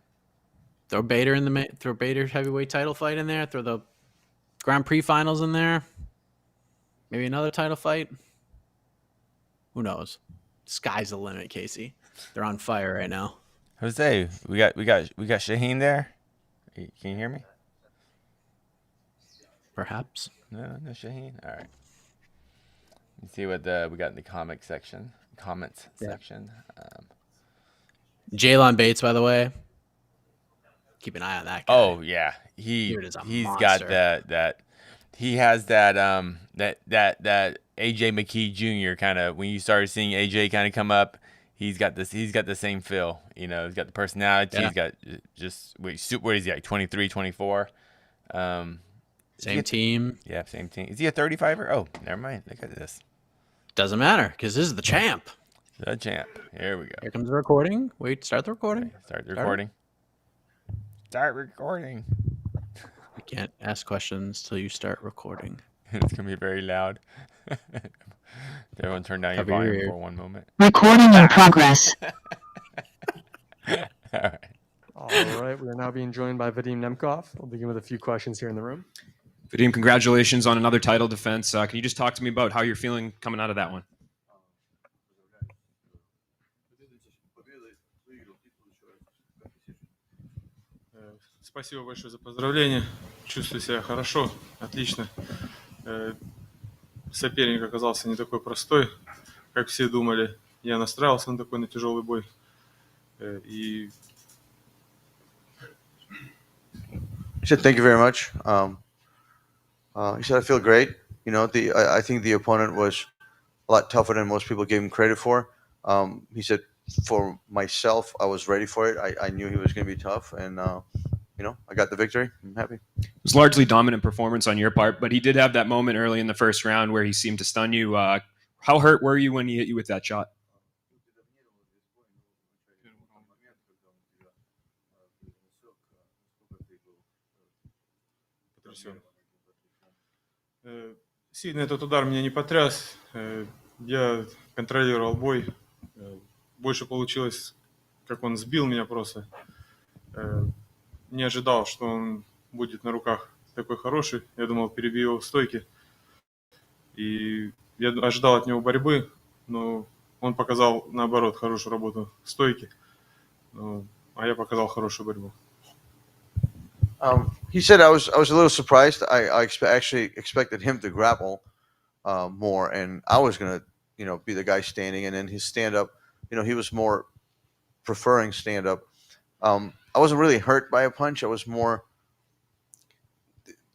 Throw Bader throw Bader's heavyweight title fight in there. Throw the Grand Prix finals in there. Maybe another title fight. Who knows? Sky's the limit, Casey. They're on fire right now. Jose, we got Shaheen there. Can you hear me? Perhaps. No Shaheen. All right. Let's see what we got in the comments section. Jalon Bates, by the way. Keep an eye on that guy. Oh yeah, he's monster. got that. He has that AJ McKee Jr. kind of. When you started seeing AJ kind of come up, he's got the same feel. He's got the personality. Yeah. He's got what is he like 23, 24? Same team. Yeah, same team. Is he a 35er? Oh, never mind. Look at this. Doesn't matter because this is the champ. The champ. Here we go. Here comes the recording. Wait, start the recording. Okay, start the recording. Start recording. I can't ask questions till you start recording. It's gonna be very loud. Everyone turn down your volume for one moment. Recording in progress. All right. All right. We are now being joined by Vadim Nemkov. We'll begin with a few questions here in the room. Vadim, congratulations on another title defense. Can you just talk to me about how you're feeling coming out of that one? Спасибо большое за поздравления. Чувствую себя хорошо, отлично. Соперник оказался не такой простой, как все думали. Я настраивался на тяжелый бой. He said, "Thank you very much." He said, "I feel great. I think the opponent was a lot tougher than most people gave him credit for." He said, "For myself, I was ready for it. I knew he was going to be tough, and I got the victory. I'm happy." It was largely dominant performance on your part, but he did have that moment early in the first round where he seemed to stun you. How hurt were you when he hit you with that shot? Сильно этот удар меня не потряс. Я контролировал бой. Больше получилось как он сбил меня просто. Не ожидал, что он будет на руках такой хороший. Я думал, перебью его в стойке. И я ожидал от него борьбы, но он показал, наоборот, хорошую работу в стойке. А я показал хорошую борьбу. He said I was a little surprised. I actually expected him to grapple more, and I was gonna be the guy standing, and then his stand up. He was more preferring stand up. I wasn't really hurt by a punch. I was more.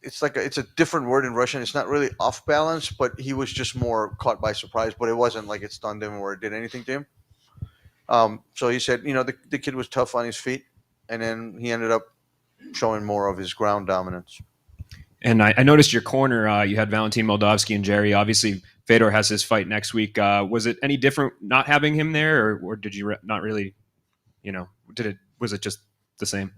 It's a different word in Russian. It's not really off balance, but he was just more caught by surprise. But it wasn't like it stunned him or it did anything to him. So he said, the kid was tough on his feet, and then he ended up showing more of his ground dominance. And I noticed your corner, you had Valentin Moldavsky and Jerry. Obviously, Fedor has his fight next week. Was it any different not having him there, or did you not really, was it just the same?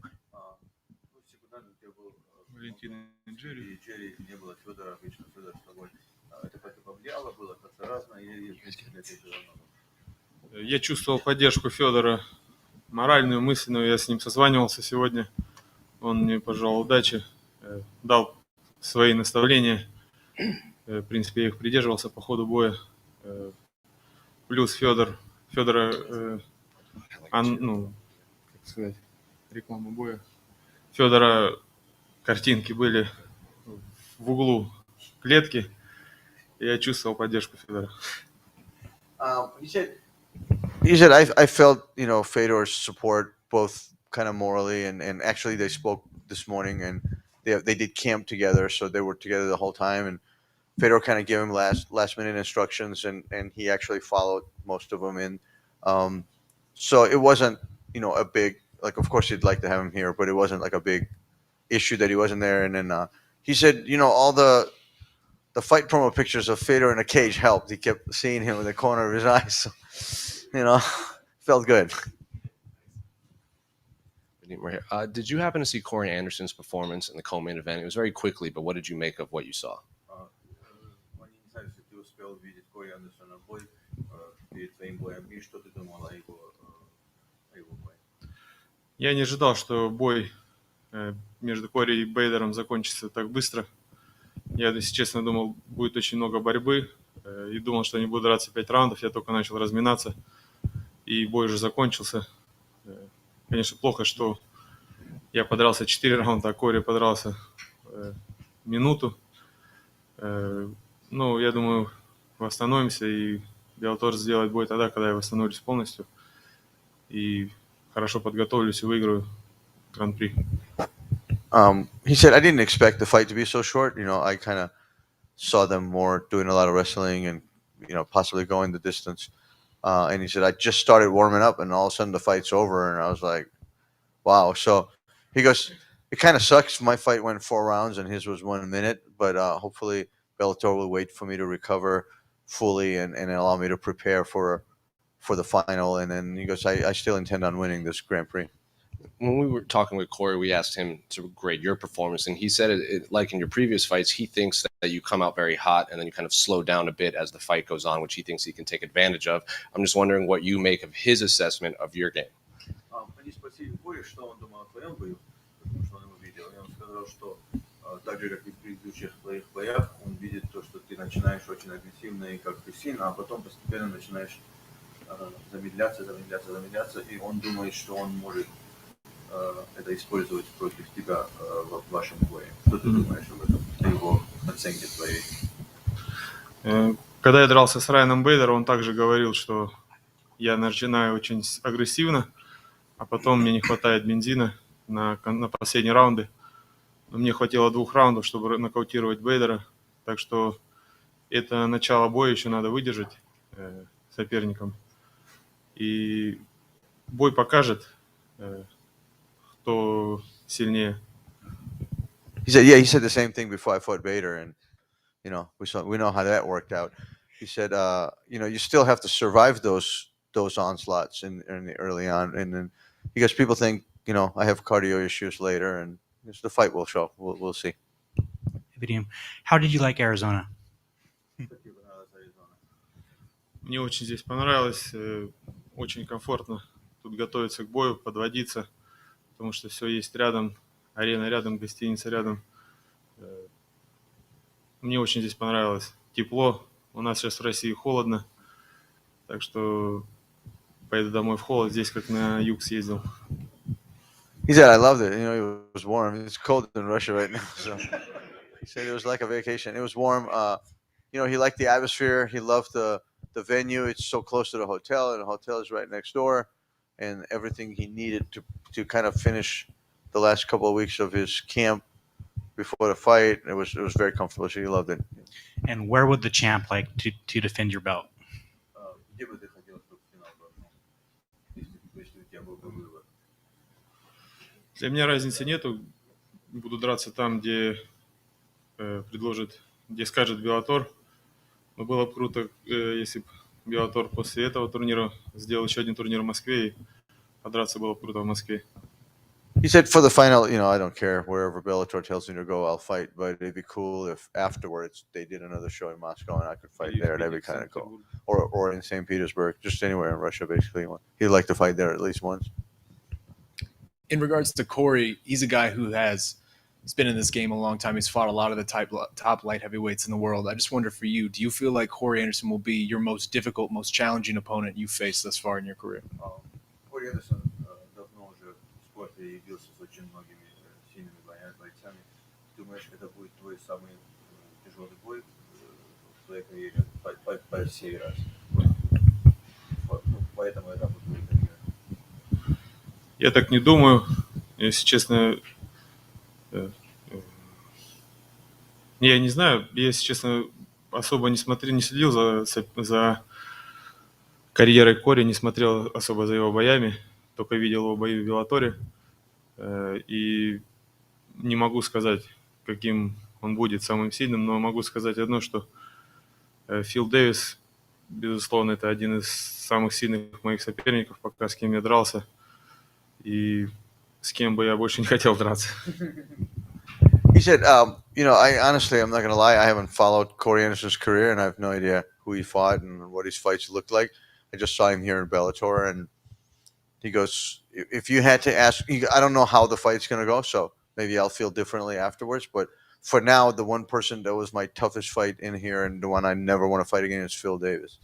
Я чувствовал поддержку Федора, моральную, мысленную. Я с ним созванивался сегодня. Он мне пожелал удачи, дал свои наставления. В принципе, я их придерживался по ходу боя. Плюс Федора, как сказать, реклама боя. Федора картинки были в углу клетки. Я чувствовал поддержку Федора. He said, I felt, Fedor's support, both kind of morally and actually they spoke this morning and they did camp together. So they were together the whole time. And Fedor kind of gave him last minute instructions and he actually followed most of them in. So it wasn't, a big, of course you'd like to have him here, but it wasn't like a big issue that he wasn't there. And then he said, all the fight promo pictures of Fedor in a cage helped. He kept seeing him in the corner of his eyes. So, felt good. Did you happen to see Corey Anderson's performance in the co-main event? It was very quickly, but what did you make of what you saw? Я не ожидал, что бой между Кори и Бейдером закончится так быстро. Я, если честно, думал, будет очень много борьбы. И думал, что они будут драться 5 раундов. Я только начал разминаться. И бой уже закончился. Конечно, плохо, что я подрался 4 раунда, а Кори подрался минуту. Ну, я думаю, восстановимся. И Bellator сделает бой тогда, когда я восстановлюсь полностью. И хорошо подготовлюсь и выиграю Гран-при. He said, I didn't expect the fight to be so short. I kind of saw them more doing a lot of wrestling and, possibly going the distance. And he said, I just started warming up and all of a sudden the fight's over. And I was like, wow. So he goes, it kind of sucks. My fight went 4 rounds and his was 1 minute. But hopefully Bellator will wait for me to recover fully and allow me to prepare for the final. And then he goes, I still intend on winning this Grand Prix. When we were talking with Corey, we asked him to grade your performance, and he said, like in your previous fights, he thinks that you come out very hot and then you kind of slow down a bit as the fight goes on, which he thinks he can take advantage of. I'm just wondering what you make of his assessment of your game. Так же, как и в предыдущих твоих боях, он видит то, что ты начинаешь очень агрессивно и как-то сильно, а потом постепенно начинаешь замедляться, и он думает, что он может это использовать против тебя в вашем бое. Что ты думаешь об этом? О его оценке твоей? Когда я дрался с Райаном Бейдером, он также говорил, что я начинаю очень агрессивно, а потом мне не хватает бензина на последние раунды. Но мне хватило 2 раундов, чтобы нокаутировать Бейдера. Так что это начало боя еще надо выдержать соперникам. И бой покажет, кто сильнее. He said the same thing before I fought Bader, and we know how that worked out. He said, you still have to survive those onslaughts in the early on, and then because people think, I have cardio issues later, and the fight will show. We'll see. Vadim, how did you like Arizona? Мне очень здесь понравилось, очень комфортно. тут готовиться к бою, подводиться, потому что все есть рядом, арена рядом, гостиница рядом. Мне очень здесь понравилось. Тепло. У нас сейчас в России холодно, так что поеду домой в холод. Здесь как на юг съездил. He said, I loved it. It was warm. It's cold in Russia right now. So he said it was like a vacation. It was warm. He liked the atmosphere. He loved the venue. It's so close to the hotel, and the hotel is right next door. And everything he needed to kind of finish the last couple of weeks of his camp before the fight. It was very comfortable. So he loved it. And where would the champ like to defend your belt? Для меня разницы нету. Буду драться там, где где скажет Bellator. Но было бы круто, если бы Bellator после этого турнира сделал еще один турнир в Москве, и подраться было бы круто в Москве. He said, for the final, I don't care. Wherever Bellator tells me to go, I'll fight. But it'd be cool if afterwards they did another show in Moscow and I could fight there. That'd be kind of cool. Or in St. Petersburg, just anywhere in Russia, basically. He'd like to fight there at least once. In regards to Corey, he's a guy who he's been in this game a long time. He's fought a lot of the top light heavyweights in the world. I just wonder for you, do you feel like Corey Anderson will be your most difficult, most challenging opponent you've faced thus far in your career? Corey Anderson давно уже в спорте и бился с очень многими сильными бойцами. Думаешь, это будет твой самый тяжелый бой в твоей карьере по сей раз? По этому этапу твоей карьеры? Я так не думаю. Если честно, я не знаю. Я, если честно, особо не следил за карьерой Кори, не смотрел особо за его боями. Только видел его бои в Беллаторе. И не могу сказать, каким он будет самым сильным, но могу сказать одно, что Фил Дэвис, безусловно, это один из самых сильных моих соперников, пока с кем я дрался. И с кем бы я больше не хотел драться. He said, I honestly, I'm not going to lie, I haven't followed Corey Anderson's career, and I have no idea who he fought and what his fights looked like. I just saw him here in Bellator, and he goes, if you had to ask, I don't know how the fight's going to go, so maybe I'll feel differently afterwards, but for now, the one person that was my toughest fight in here and the one I never want to fight again is Phil Davis.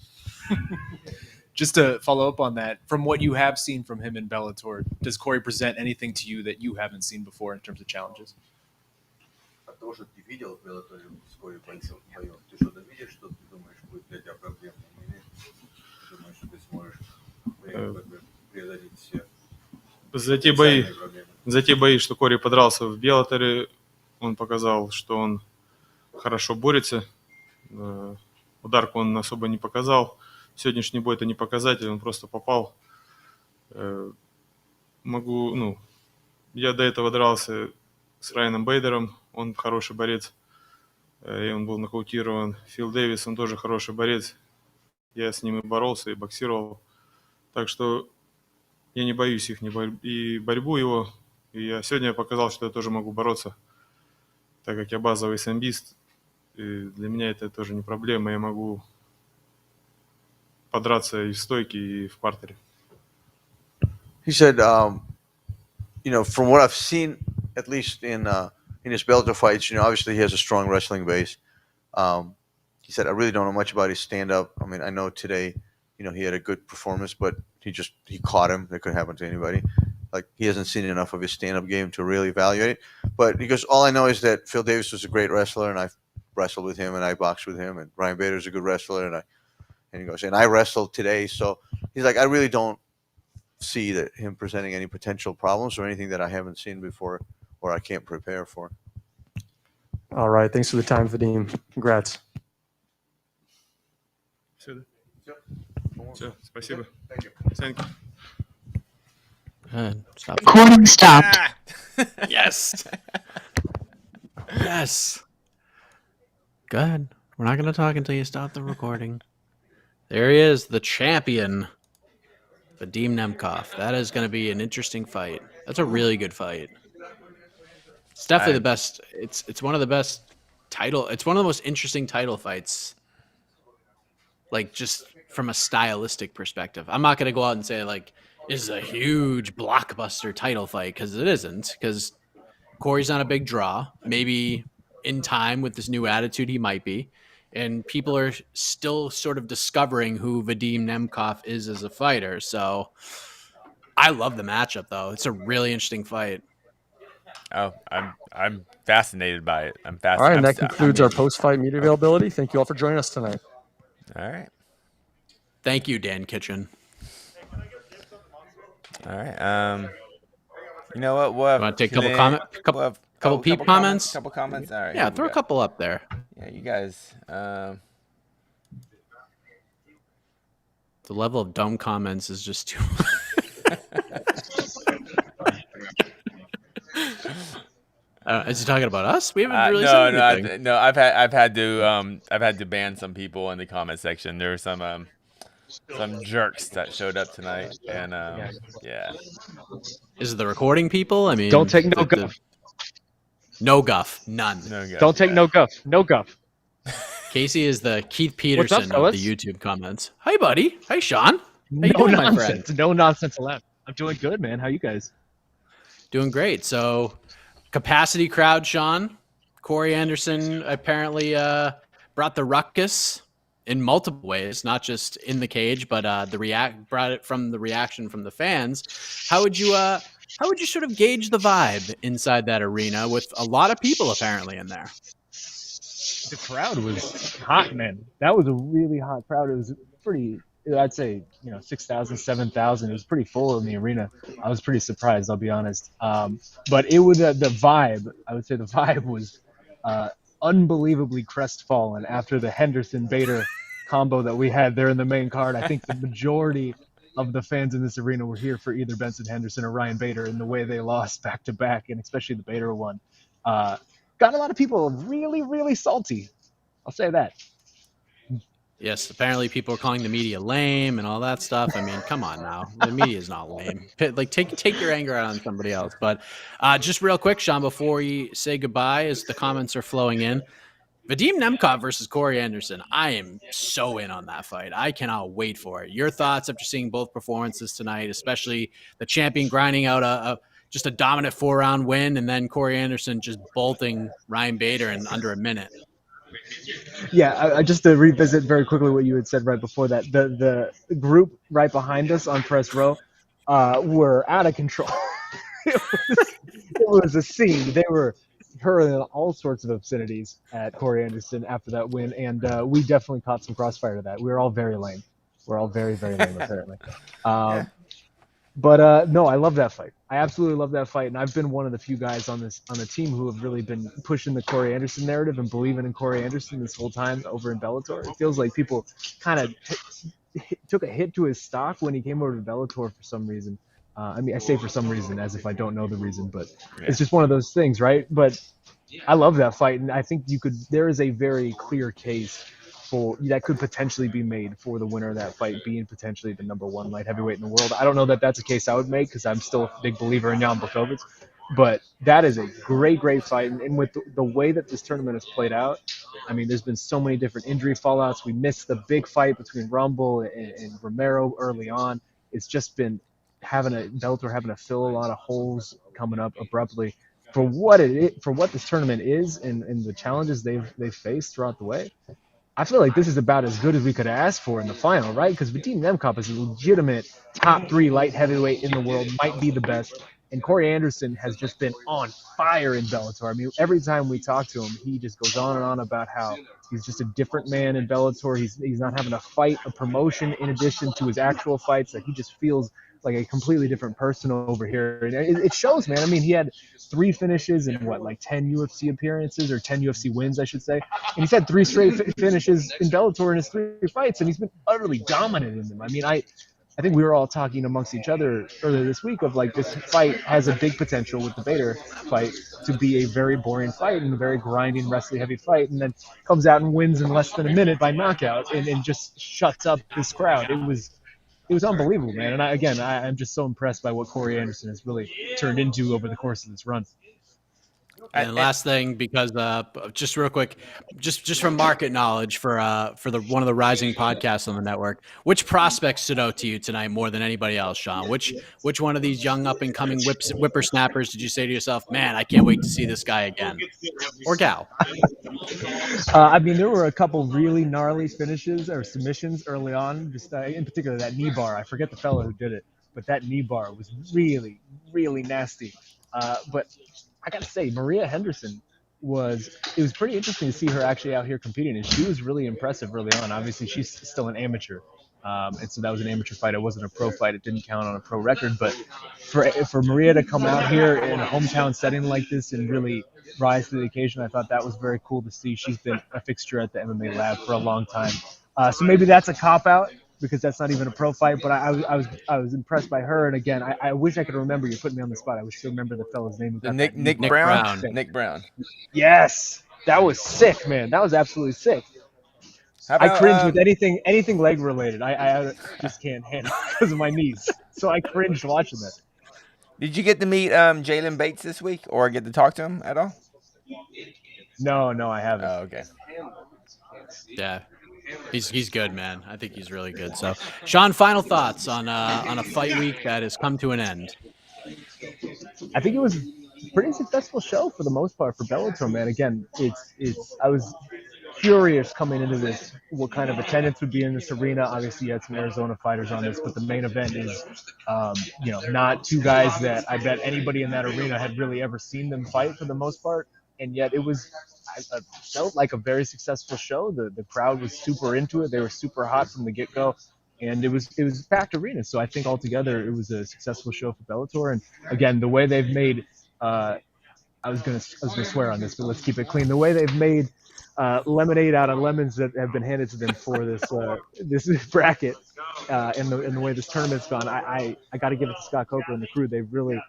Just to follow up on that, from what you have seen from him in Bellator, does Corey present anything to you that you haven't seen before in terms of challenges? От того, что ты видел в Беллаторе с Corey боев, ты что-то видишь, что ты думаешь, будет для тебя проблемным? Или ты думаешь, что ты сможешь преодолеть все За те бои, что Кори подрался в Беллаторе, он показал, что он хорошо борется. Ударку он особо не показал. Сегодняшний бой это не показатель, он просто попал. Я до этого дрался с Райаном Бейдером, он хороший борец, и он был нокаутирован. Фил Дэвис, он тоже хороший борец, я с ним и боролся, и боксировал. Так что я не боюсь их, и борьбу его. И сегодня я показал, что я тоже могу бороться, так как я базовый самбист. И для меня это тоже не проблема, я могу подраться и в стойке, и в партере. He said, from what I've seen, at least in his Bellator fights, obviously he has a strong wrestling base. He said, I really don't know much about his stand-up. I mean, I know today, he had a good performance, but he caught him. That could happen to anybody. Like, he hasn't seen enough of his stand-up game to really evaluate it. But he goes, all I know is that Phil Davis was a great wrestler, and I've wrestled with him, and I boxed with him, and Ryan Bader's a good wrestler, and he goes, and I wrestled today. So he's like, I really don't see him presenting any potential problems or anything that I haven't seen before or I can't prepare for. All right. Thanks for the time, Vadim. Congrats. Все, спасибо. Thank you. Stop. Recording stopped. Yes. Yes. Go ahead. We're not going to talk until you stop the recording. There he is, the champion, Vadim Nemkov. That is going to be an interesting fight. That's a really good fight. It's definitely the best. It's one of the best title. It's one of the most interesting title fights. Like, just from a stylistic perspective. I'm not going to go out and say, like, is a huge blockbuster title fight, because it isn't, because Corey's not a big draw. Maybe in time with this new attitude, he might be. And people are still sort of discovering who Vadim Nemkov is as a fighter. So I love the matchup, though. It's a really interesting fight. Oh, I'm fascinated by it. I'm All fascinated. right, and that concludes our post-fight media availability. Thank you all for joining us tonight. All right. Thank you, Dan Kitchen. All right. You know what? We'll have want to take a couple peep comments? Couple comments. All right. Yeah, throw a couple up there. Yeah, you guys. The level of dumb comments is just too. Is he talking about us? We haven't really said anything. No. I've had to ban some people in the comment section. There were some jerks that showed up tonight, and yeah. Is it the recording people? I mean, don't take no guff. No guff, none. No guff, don't take no guff. No guff. Casey is the Keith Peterson up, of the YouTube comments. Hi, buddy. Hi, Sean. How you No doing, my nonsense. friend? No nonsense allowed. I'm doing good, man. How you guys? Doing great. So, capacity crowd, Sean. Corey Anderson apparently brought the ruckus in multiple ways, not just in the cage, but brought it from the reaction from the fans. How would you sort of gauge the vibe inside that arena with a lot of people apparently in there? The crowd was hot, man. That was a really hot crowd. It was pretty, I'd say, 6,000, 7,000. It was pretty full in the arena. I was pretty surprised, I'll be honest. But it was the vibe. I would say the vibe was unbelievably crestfallen after the Henderson-Bader combo that we had there in the main card. I think the majority of the fans in this arena were here for either Benson Henderson or Ryan Bader, in the way they lost back-to-back, and especially the Bader one. Got a lot of people really, really salty. I'll say that. Yes, apparently people are calling the media lame and all that stuff. I mean, come on now. The media is not lame. Like, take your anger out on somebody else. But just real quick, Sean, before you say goodbye, as the comments are flowing in, Vadim Nemkov versus Corey Anderson. I am so in on that fight. I cannot wait for it. Your thoughts after seeing both performances tonight, especially the champion grinding out just a dominant 4-round win, and then Corey Anderson just bolting Ryan Bader in under a minute. Yeah, I just to revisit very quickly what you had said right before that. The group right behind us on press row were out of control. It was a scene. They were hurling all sorts of obscenities at Corey Anderson after that win, and we definitely caught some crossfire to that. We were all very lame. We're all very, very lame, apparently. But no, I love that fight. I absolutely love that fight, and I've been one of the few guys on the team who have really been pushing the Corey Anderson narrative and believing in Corey Anderson this whole time over in Bellator. It feels like people kind of took a hit to his stock when he came over to Bellator for some reason. I mean, I say for some reason as if I don't know the reason, but it's just one of those things, right? But I love that fight, and I think there is a very clear case that could potentially be made for the winner of that fight being potentially the #1 light heavyweight in the world. I don't know that that's a case I would make, because I'm still a big believer in Jan Blachowicz, but that is a great fight. And with the way that this tournament has played out, I mean, there's been so many different injury fallouts. We missed the big fight between Rumble and Romero early on. It's just been Bellator having to fill a lot of holes coming up abruptly for what this tournament is and the challenges they've faced throughout the way. I feel like this is about as good as we could ask for in the final, right? Because Vadim Nemkov is a legitimate top 3 light heavyweight in the world, might be the best. And Corey Anderson has just been on fire in Bellator. I mean, every time we talk to him, he just goes on and on about how he's just a different man in Bellator. He's not having to fight a promotion in addition to his actual fights. That he just feels like a completely different person over here. And it shows, man. I mean, he had 3 finishes in 10 UFC appearances, or 10 UFC wins, I should say. And he's had 3 straight finishes in Bellator in his 3 fights, and he's been utterly dominant in them. I mean, I think we were all talking amongst each other earlier this week of this fight has a big potential with the Bader fight to be a very boring fight and a very grinding, wrestling heavy fight, and then comes out and wins in less than a minute by knockout and just shuts up this crowd. It was unbelievable, man. And I'm just so impressed by what Corey Anderson has really turned into over the course of this run. And last thing, because just real quick, just from market knowledge for one of the rising podcasts on the network, which prospect stood out to you tonight more than anybody else, Sean? Which one of these young up and coming whippersnappers did you say to yourself, man, I can't wait to see this guy again, or gal? I mean, there were a couple really gnarly finishes or submissions early on. Just in particular, that knee bar. I forget the fellow who did it, but that knee bar was really, really nasty. But I gotta say, Maria Henderson it was pretty interesting to see her actually out here competing, and she was really impressive early on. Obviously, she's still an amateur, and so that was an amateur fight. It wasn't a pro fight. It didn't count on a pro record. But for Maria to come out here in a hometown setting like this and really rise to the occasion, I thought that was very cool to see. She's been a fixture at the MMA lab for a long time. So maybe that's a cop-out, because that's not even a pro fight, but I was impressed by her. And again, I wish I could remember. You put me on the spot. I wish I could remember the fellow's name. Nick Brown. Nick Brown. Yes, that was sick, man. That was absolutely sick. I cringe with anything leg related. I just can't handle it because of my knees. So I cringed watching that. Did you get to meet Jalen Bates this week, or get to talk to him at all? No, I haven't. Oh, okay. Yeah. He's good, man. I think he's really good. So, Sean, final thoughts on a fight week that has come to an end. I think it was a pretty successful show for the most part for Bellator, man. Again, I was curious coming into this what kind of attendance would be in this arena. Obviously, you had some Arizona fighters on this, but the main event is, not two guys that I bet anybody in that arena had really ever seen them fight for the most part. And yet I felt like a very successful show. The crowd was super into it. They were super hot from the get-go, and it was packed arena. So I think altogether it was a successful show for Bellator. And again, the way they've made I was gonna swear on this, but let's keep it clean. The way they've made lemonade out of lemons that have been handed to them for this bracket, and the way this tournament's gone, I got to give it to Scott Coker and the crew. They've really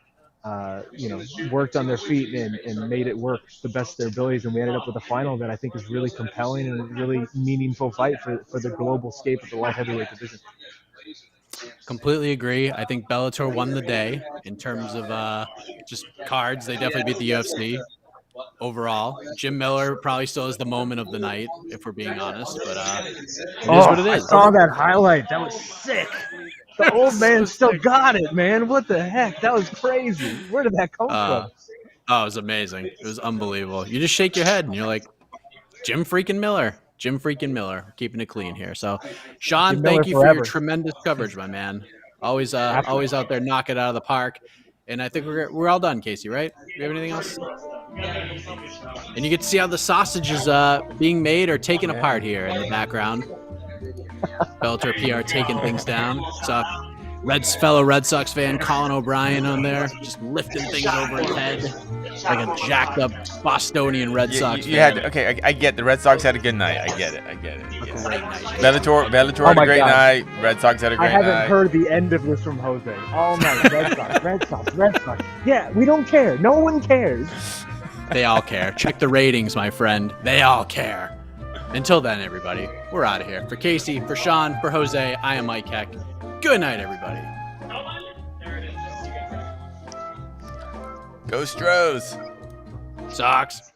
worked on their feet and made it work the best of their abilities, and we ended up with a final that I think is really compelling and a really meaningful fight for the global scape of the light heavyweight division. Completely agree. I think Bellator won the day in terms of just cards. They definitely beat the UFC overall. Jim Miller probably still is the moment of the night, if we're being honest, but it is what it is. I saw that highlight. That was sick. The old man still got it, man. What the heck? That was crazy. Where did that come from? Oh, it was amazing. It was unbelievable. You just shake your head and you're like, Jim freaking Miller. Keeping it clean here. So, Sean, thank you for your tremendous coverage, my man. Always out there knocking it out of the park. And I think we're all done, Casey, right? Do you have anything else? And you get to see how the sausage is being made or taken apart here in the background. Bellator PR taking things down. So fellow Red Sox fan Colin O'Brien on there, just lifting things over his head like a jacked up Bostonian Red Sox fan. I get the Red Sox had a good night. I get it. A great night. Bellator had a great night. Red Sox had a great night. I haven't heard the end of this from Jose all night. Red Sox. Yeah, we don't care. No one cares. They all care. Check the ratings, my friend. They all care. Until then, everybody, we're out of here. For Casey, for Sean, for Jose, I am Mike Heck. Good night, everybody. Go Stros. Sox.